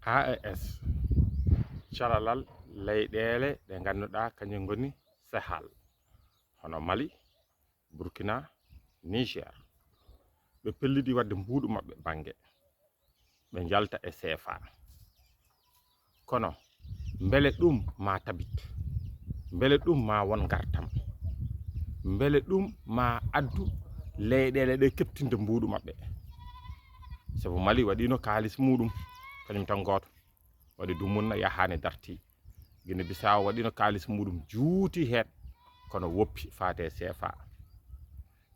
AES caralal leyɗele ɗe ganduɗa kañum goni Sahel hono Mali, Burkina, Niger ɓe pellidi wadde mbuuɗu maɓɓe bange ɓe jalta e CFA kono beele ɗum ma tabit beele ɗum ma won gartam beele ɗum ma addu leyɗele ɗe keptinde mbuuɗu maɓɓe sabu Mali waɗino kalis muɗum kañum tan goto waɗi dumunna yahani darti Guinée Bissau waɗino kalis muɗum juuti hen kono woppi fate CFA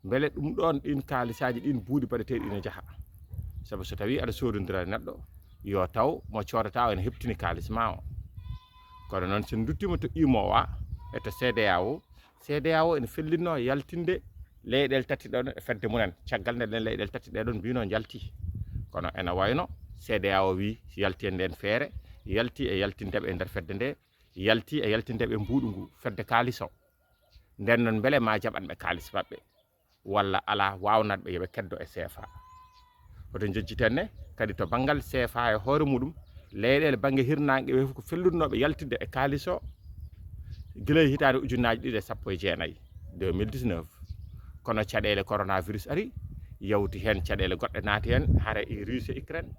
beele ɗum ɗon ɗin kalisaji ɗin buuɗi baɗeteɗi ina jaaha sabu so tawi aɗa sododira e neɗɗo yo taw mo codata o ene heptini kalis ma o kono noon sen duttima to IMOA e to CEDEAO ene fellinno yaltinde leyɗele tati ɗon e fedde munen caggal nde nden leyɗele tati ɗeɗon mbino jalti kono ene wayno CEDEAO wi yalti e nden feere yalti e yaltindeɓe e nder fedde nde yalti e yaltindeɓe e mbuuɗu ngu fedde kalis o nden noon beele ma jaɓanɓe kalis maɓɓe walla ala wawnatɓe yoɓe keddo e CFA hoto jejjitenne kadi to banggal CFA e hoore muɗum leyɗele banggue hirnangue ɓe ko felludnoɓe yaltinde e kalis o guila e hitande ujunnaje ɗiɗi e sappo e jeenayyi 2019 kono caɗele coronavirus ari yawti hen caɗele goɗɗe naati hen haara e Russie e Ukraine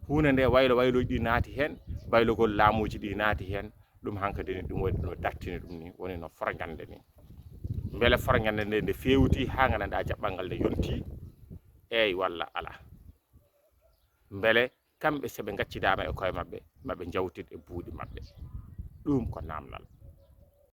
hunde nde waylo wayloji ɗi naati hen baylugol laamuji ɗi naati hen ɗum hankkadi ni ɗum woni no dartini ɗum ni woni no forgande ni beele forgande nde nde fewti ha gandanɗa jaɓɓal nde yonti eyyi walla ala beele kamɓe sooɓe gaccidama e koye maɓɓe maɓe jawtit e buuɗi maɓɓe ɗum ko namdal